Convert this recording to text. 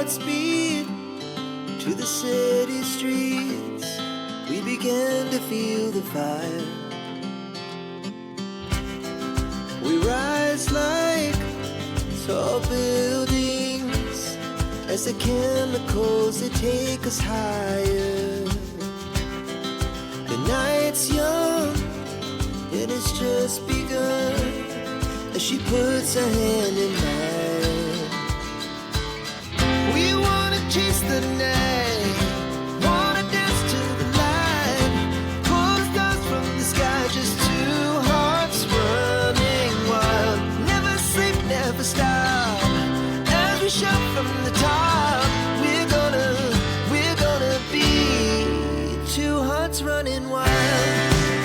Godspeed to the city streets. We began to feel the fire. We rise like tall buildings as the chemicals that take us higher. The night's young, it has just begun as she puts her hand in mine.